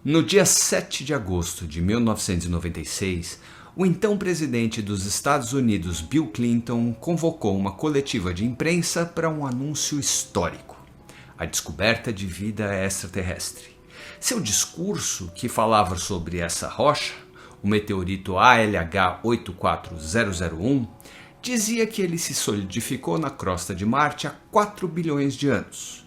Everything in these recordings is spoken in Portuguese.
No dia 7 de agosto de 1996, o então presidente dos Estados Unidos, Bill Clinton, convocou uma coletiva de imprensa para um anúncio histórico: a descoberta de vida extraterrestre. Seu discurso, que falava sobre essa rocha, o meteorito ALH 84001, dizia que ele se solidificou na crosta de Marte há 4 bilhões de anos,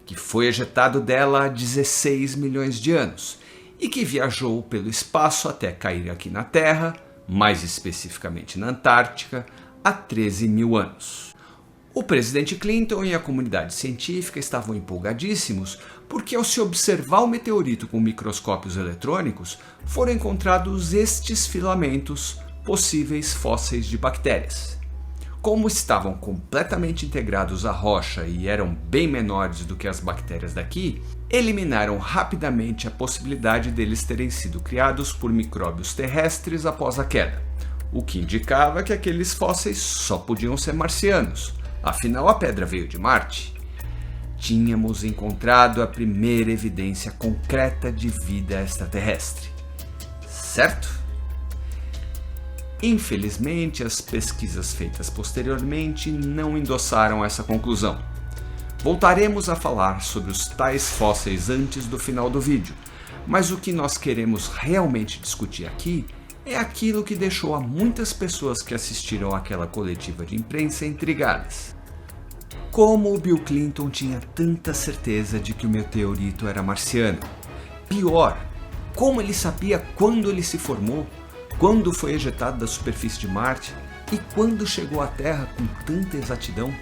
que foi ejetado dela há 16 milhões de anos e que viajou pelo espaço até cair aqui na Terra, mais especificamente na Antártica, há 13 mil anos. O presidente Clinton e a comunidade científica estavam empolgadíssimos porque, ao se observar o meteorito com microscópios eletrônicos, foram encontrados estes filamentos, possíveis fósseis de bactérias. Como estavam completamente integrados à rocha e eram bem menores do que as bactérias daqui, eliminaram rapidamente a possibilidade deles terem sido criados por micróbios terrestres após a queda, o que indicava que aqueles fósseis só podiam ser marcianos, afinal a pedra veio de Marte. Tínhamos encontrado a primeira evidência concreta de vida extraterrestre, certo? Infelizmente, as pesquisas feitas posteriormente não endossaram essa conclusão. Voltaremos a falar sobre os tais fósseis antes do final do vídeo, mas o que nós queremos realmente discutir aqui é aquilo que deixou a muitas pessoas que assistiram àquela coletiva de imprensa intrigadas. Como o Bill Clinton tinha tanta certeza de que o meteorito era marciano? Pior, como ele sabia quando ele se formou? Quando foi ejetado da superfície de Marte e quando chegou à Terra com tanta exatidão?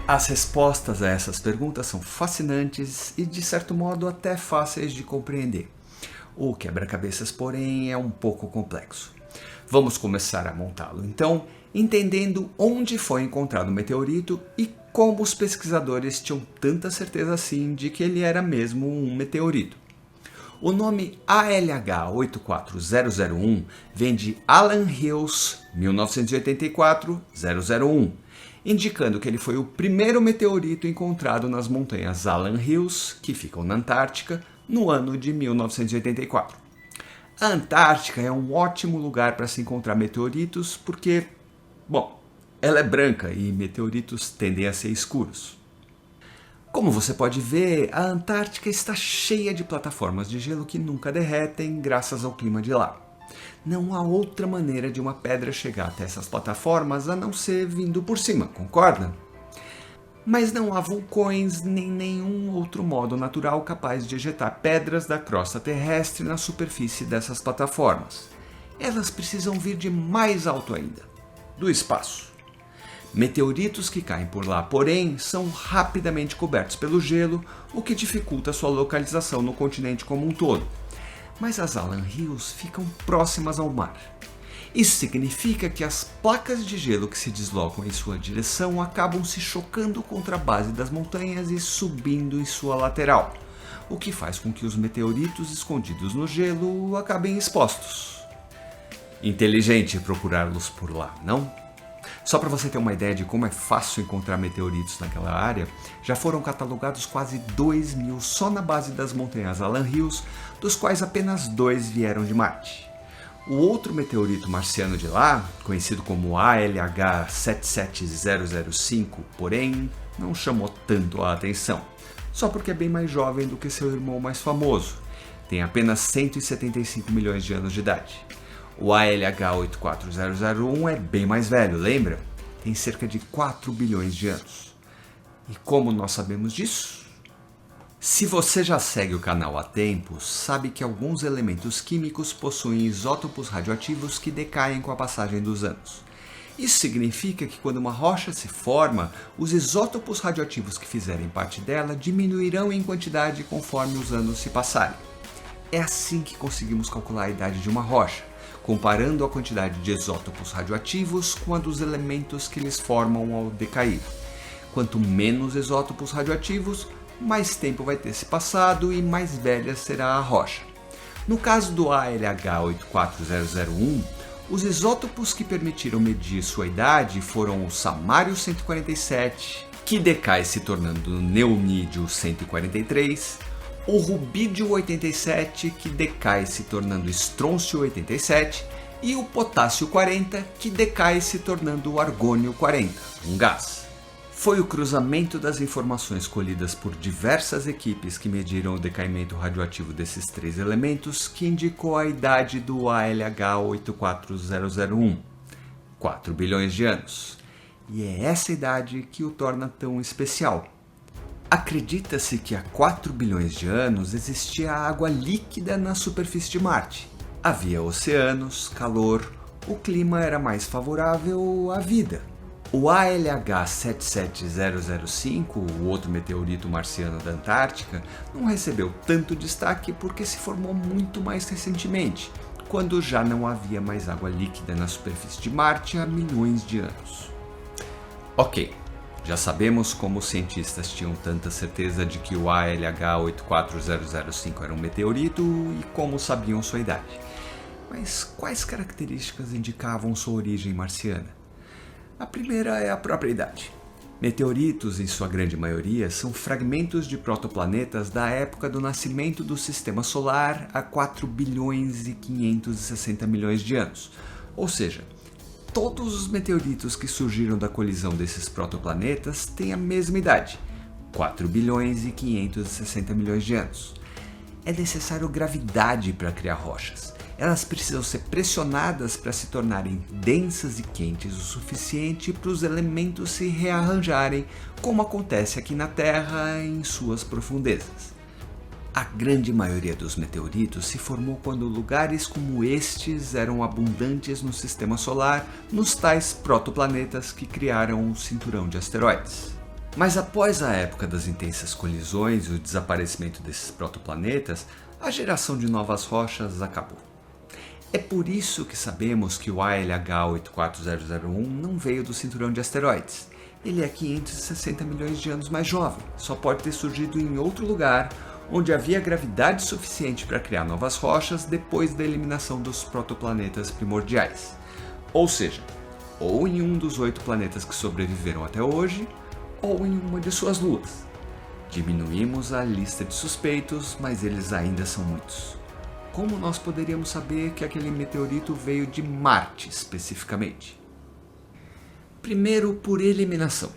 As respostas a essas perguntas são fascinantes e, de certo modo, até fáceis de compreender. O quebra-cabeças, porém, é um pouco complexo. Vamos começar a montá-lo, então, entendendo onde foi encontrado o meteorito e como os pesquisadores tinham tanta certeza assim de que ele era mesmo um meteorito. O nome ALH 84001 vem de Allan Hills 1984-001, indicando que ele foi o primeiro meteorito encontrado nas montanhas Allan Hills, que ficam na Antártica, no ano de 1984. A Antártica é um ótimo lugar para se encontrar meteoritos porque, bom, ela é branca e meteoritos tendem a ser escuros. Como você pode ver, a Antártica está cheia de plataformas de gelo que nunca derretem graças ao clima de lá. Não há outra maneira de uma pedra chegar até essas plataformas a não ser vindo por cima, concorda? Mas não há vulcões nem nenhum outro modo natural capaz de ejetar pedras da crosta terrestre na superfície dessas plataformas. Elas precisam vir de mais alto ainda, do espaço. Meteoritos que caem por lá, porém, são rapidamente cobertos pelo gelo, o que dificulta sua localização no continente como um todo. Mas as Allan Hills ficam próximas ao mar. Isso significa que as placas de gelo que se deslocam em sua direção acabam se chocando contra a base das montanhas e subindo em sua lateral, o que faz com que os meteoritos escondidos no gelo acabem expostos. Inteligente procurá-los por lá, não? Só para você ter uma ideia de como é fácil encontrar meteoritos naquela área, já foram catalogados quase 2.000 só na base das montanhas Allan Hills, dos quais apenas 2 vieram de Marte. O outro meteorito marciano de lá, conhecido como ALH 77005, porém, não chamou tanto a atenção, só porque é bem mais jovem do que seu irmão mais famoso. Tem apenas 175 milhões de anos de idade. O ALH 84001 é bem mais velho, lembra? Tem cerca de 4 bilhões de anos. E como nós sabemos disso? Se você já segue o canal há tempo, sabe que alguns elementos químicos possuem isótopos radioativos que decaem com a passagem dos anos. Isso significa que quando uma rocha se forma, os isótopos radioativos que fizerem parte dela diminuirão em quantidade conforme os anos se passarem. É assim que conseguimos calcular a idade de uma rocha, comparando a quantidade de isótopos radioativos com a dos elementos que eles formam ao decair. Quanto menos isótopos radioativos, mais tempo vai ter se passado e mais velha será a rocha. No caso do ALH 84001, os isótopos que permitiram medir sua idade foram o samário 147, que decai se tornando neonídio 143, o rubídio 87, que decai se tornando estrôncio 87, e o potássio 40, que decai se tornando o argônio 40, um gás. Foi o cruzamento das informações colhidas por diversas equipes que mediram o decaimento radioativo desses três elementos que indicou a idade do ALH 84001, 4 bilhões de anos. E é essa idade que o torna tão especial. Acredita-se que há 4 bilhões de anos existia água líquida na superfície de Marte. Havia oceanos, calor, o clima era mais favorável à vida. O ALH 77005, o outro meteorito marciano da Antártica, não recebeu tanto destaque porque se formou muito mais recentemente, quando já não havia mais água líquida na superfície de Marte há milhões de anos. Ok. Já sabemos como os cientistas tinham tanta certeza de que o ALH 84005 era um meteorito e como sabiam sua idade. Mas quais características indicavam sua origem marciana? A primeira é a própria idade. Meteoritos, em sua grande maioria, são fragmentos de protoplanetas da época do nascimento do Sistema Solar há 4 bilhões e 560 milhões de anos, ou seja, todos os meteoritos que surgiram da colisão desses protoplanetas têm a mesma idade, 4 bilhões e 560 milhões de anos. É necessário gravidade para criar rochas. Elas precisam ser pressionadas para se tornarem densas e quentes o suficiente para os elementos se rearranjarem, como acontece aqui na Terra em suas profundezas. A grande maioria dos meteoritos se formou quando lugares como estes eram abundantes no Sistema Solar, nos tais protoplanetas que criaram o cinturão de asteroides. Mas após a época das intensas colisões e o desaparecimento desses protoplanetas, a geração de novas rochas acabou. É por isso que sabemos que o ALH 84001 não veio do cinturão de asteroides. Ele é 560 milhões de anos mais jovem, só pode ter surgido em outro lugar, onde havia gravidade suficiente para criar novas rochas depois da eliminação dos protoplanetas primordiais. Ou seja, ou em um dos 8 planetas que sobreviveram até hoje, ou em uma de suas luas. Diminuímos a lista de suspeitos, mas eles ainda são muitos. Como nós poderíamos saber que aquele meteorito veio de Marte especificamente? Primeiro, por eliminação.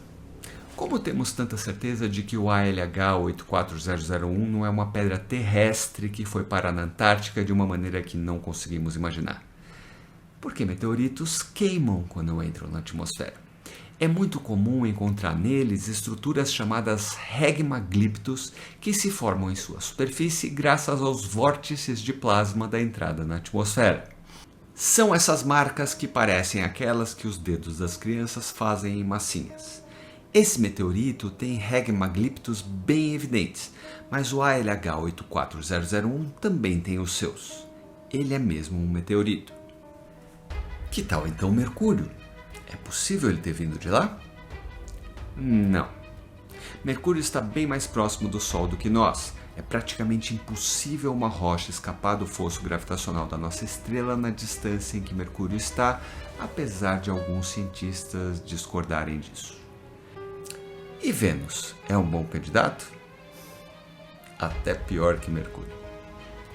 Como temos tanta certeza de que o ALH 84001 não é uma pedra terrestre que foi parar na Antártica de uma maneira que não conseguimos imaginar? Porque meteoritos queimam quando entram na atmosfera. É muito comum encontrar neles estruturas chamadas regmagliptos que se formam em sua superfície graças aos vórtices de plasma da entrada na atmosfera. São essas marcas que parecem aquelas que os dedos das crianças fazem em massinhas. Esse meteorito tem regmagliptos bem evidentes, mas o ALH 84001 também tem os seus. Ele é mesmo um meteorito. Que tal então Mercúrio? É possível ele ter vindo de lá? Não. Mercúrio está bem mais próximo do Sol do que nós. É praticamente impossível uma rocha escapar do fosso gravitacional da nossa estrela na distância em que Mercúrio está, apesar de alguns cientistas discordarem disso. E Vênus é um bom candidato? Até pior que Mercúrio.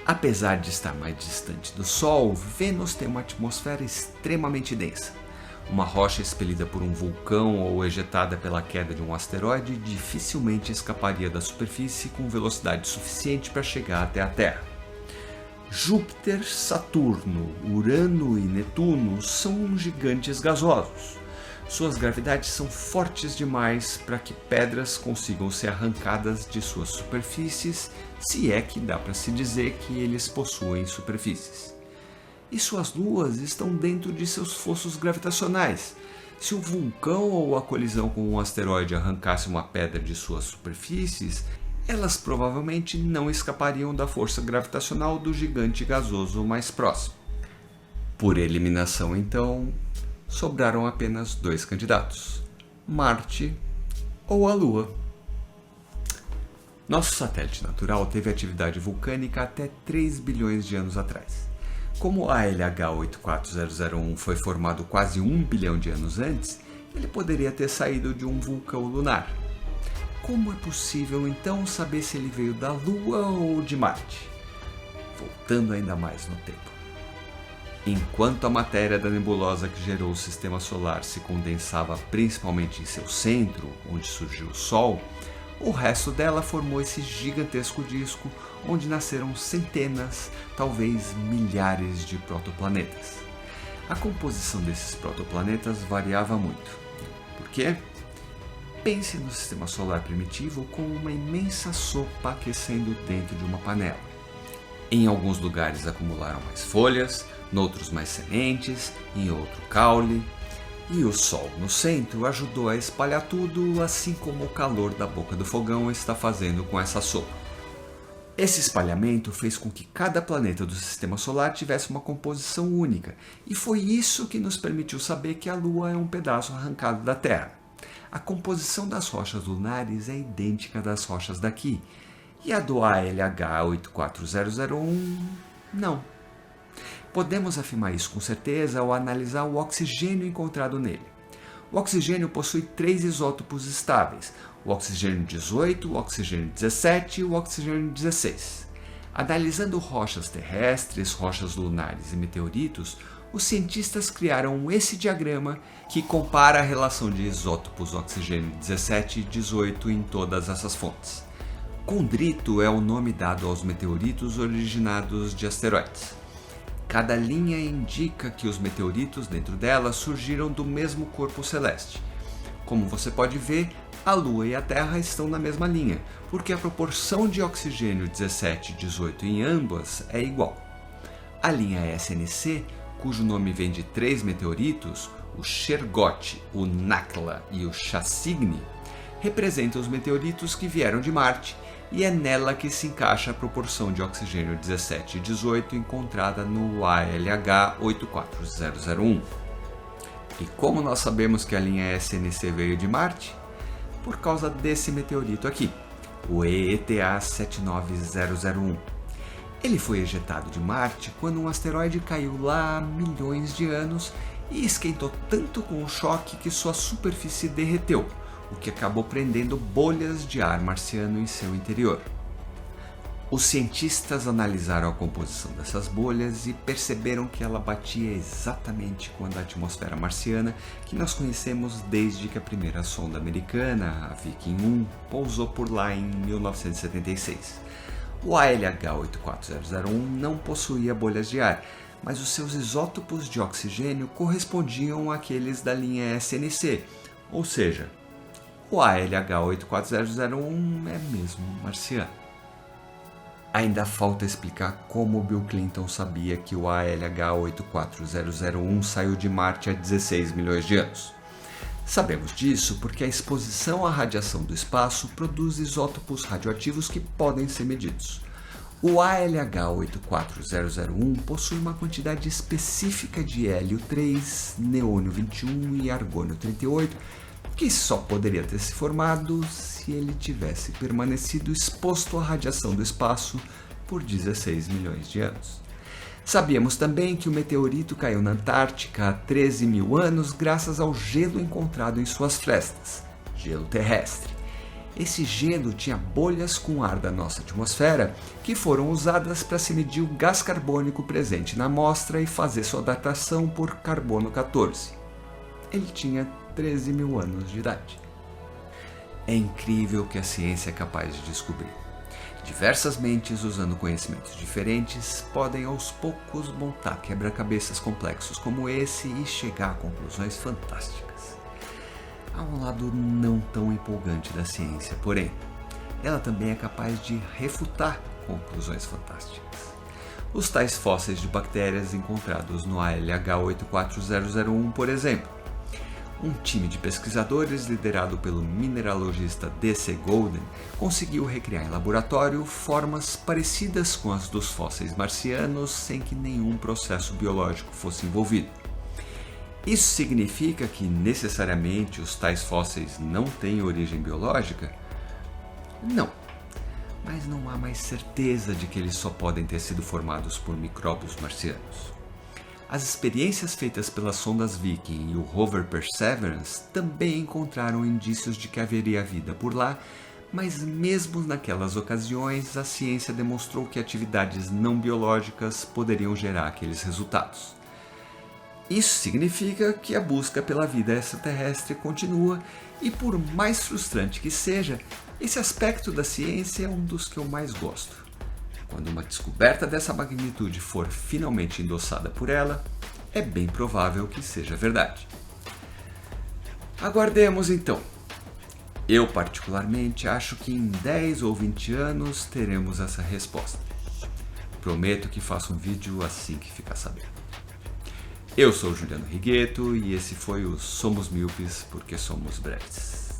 Apesar de estar mais distante do Sol, Vênus tem uma atmosfera extremamente densa. Uma rocha expelida por um vulcão ou ejetada pela queda de um asteroide dificilmente escaparia da superfície com velocidade suficiente para chegar até a Terra. Júpiter, Saturno, Urano e Netuno são gigantes gasosos. Suas gravidades são fortes demais para que pedras consigam ser arrancadas de suas superfícies, se é que dá para se dizer que eles possuem superfícies. E suas luas estão dentro de seus fossos gravitacionais. Se um vulcão ou a colisão com um asteroide arrancasse uma pedra de suas superfícies, elas provavelmente não escapariam da força gravitacional do gigante gasoso mais próximo. Por eliminação, então, sobraram apenas 2 candidatos: Marte ou a Lua. Nosso satélite natural teve atividade vulcânica até 3 bilhões de anos atrás. Como o ALH 84001 foi formado quase 1 bilhão de anos antes, ele poderia ter saído de um vulcão lunar. como é possível então saber se ele veio da Lua ou de Marte? Voltando ainda mais no tempo. Enquanto a matéria da nebulosa que gerou o Sistema Solar se condensava principalmente em seu centro, onde surgiu o Sol, o resto dela formou esse gigantesco disco onde nasceram centenas, talvez milhares de protoplanetas. A composição desses protoplanetas variava muito. Por quê? Pense no Sistema Solar primitivo como uma imensa sopa aquecendo dentro de uma panela. Em alguns lugares acumularam mais folhas, noutros mais sementes, em outro caule. E o Sol no centro ajudou a espalhar tudo, assim como o calor da boca do fogão está fazendo com essa sopa. Esse espalhamento fez com que cada planeta do Sistema Solar tivesse uma composição única, e foi isso que nos permitiu saber que a Lua é um pedaço arrancado da Terra. A composição das rochas lunares é idêntica à das rochas daqui, e a do ALH 84001, não. Podemos afirmar isso com certeza ao analisar o oxigênio encontrado nele. O oxigênio possui 3 isótopos estáveis, o oxigênio 18, o oxigênio 17 e o oxigênio 16. Analisando rochas terrestres, rochas lunares e meteoritos, os cientistas criaram esse diagrama que compara a relação de isótopos oxigênio 17 e 18 em todas essas fontes. Condrito é o nome dado aos meteoritos originados de asteroides. Cada linha indica que os meteoritos dentro dela surgiram do mesmo corpo celeste. Como você pode ver, a Lua e a Terra estão na mesma linha, porque a proporção de oxigênio 17 e 18 em ambas é igual. A linha SNC, cujo nome vem de 3 meteoritos, o Shergott, o Nakla e o Chassigny, representa os meteoritos que vieram de Marte, e é nela que se encaixa a proporção de oxigênio 17 e 18 encontrada no ALH 84001. E como nós sabemos que a linha SNC veio de Marte? Por causa desse meteorito aqui, o EETA 79001. Ele foi ejetado de Marte quando um asteroide caiu lá há milhões de anos e esquentou tanto com o choque que sua superfície derreteu, o que acabou prendendo bolhas de ar marciano em seu interior. Os cientistas analisaram a composição dessas bolhas e perceberam que ela batia exatamente com a da atmosfera marciana que nós conhecemos desde que a primeira sonda americana, a Viking 1, pousou por lá em 1976. O ALH 84001 não possuía bolhas de ar, mas os seus isótopos de oxigênio correspondiam àqueles da linha SNC, ou seja, o ALH 84001 é mesmo marciano. Ainda falta explicar como Bill Clinton sabia que o ALH 84001 saiu de Marte há 16 milhões de anos. Sabemos disso porque a exposição à radiação do espaço produz isótopos radioativos que podem ser medidos. O ALH 84001 possui uma quantidade específica de hélio 3, neônio 21 e argônio 38, que só poderia ter se formado se ele tivesse permanecido exposto à radiação do espaço por 16 milhões de anos. Sabíamos também que o meteorito caiu na Antártica há 13 mil anos graças ao gelo encontrado em suas frestas, gelo terrestre. Esse gelo tinha bolhas com ar da nossa atmosfera que foram usadas para se medir o gás carbônico presente na amostra e fazer sua datação por carbono 14. Ele tinha 13 mil anos de idade. É incrível o que a ciência é capaz de descobrir. Diversas mentes, usando conhecimentos diferentes, podem aos poucos montar quebra-cabeças complexos como esse e chegar a conclusões fantásticas. Há um lado não tão empolgante da ciência, porém, ela também é capaz de refutar conclusões fantásticas. Os tais fósseis de bactérias encontrados no ALH 84001, por exemplo. Um time de pesquisadores liderado pelo mineralogista D.C. Golden conseguiu recriar em laboratório formas parecidas com as dos fósseis marcianos sem que nenhum processo biológico fosse envolvido. Isso significa que necessariamente os tais fósseis não têm origem biológica? Não, mas não há mais certeza de que eles só podem ter sido formados por micróbios marcianos. As experiências feitas pelas sondas Viking e o rover Perseverance também encontraram indícios de que haveria vida por lá, mas mesmo naquelas ocasiões a ciência demonstrou que atividades não biológicas poderiam gerar aqueles resultados. Isso significa que a busca pela vida extraterrestre continua e, por mais frustrante que seja, esse aspecto da ciência é um dos que eu mais gosto. Quando uma descoberta dessa magnitude for finalmente endossada por ela, é bem provável que seja verdade. Aguardemos então. Eu particularmente acho que em 10 ou 20 anos teremos essa resposta. Prometo que faço um vídeo assim que ficar sabendo. Eu sou o Juliano Righetto e esse foi o Somos Míopes porque somos breves.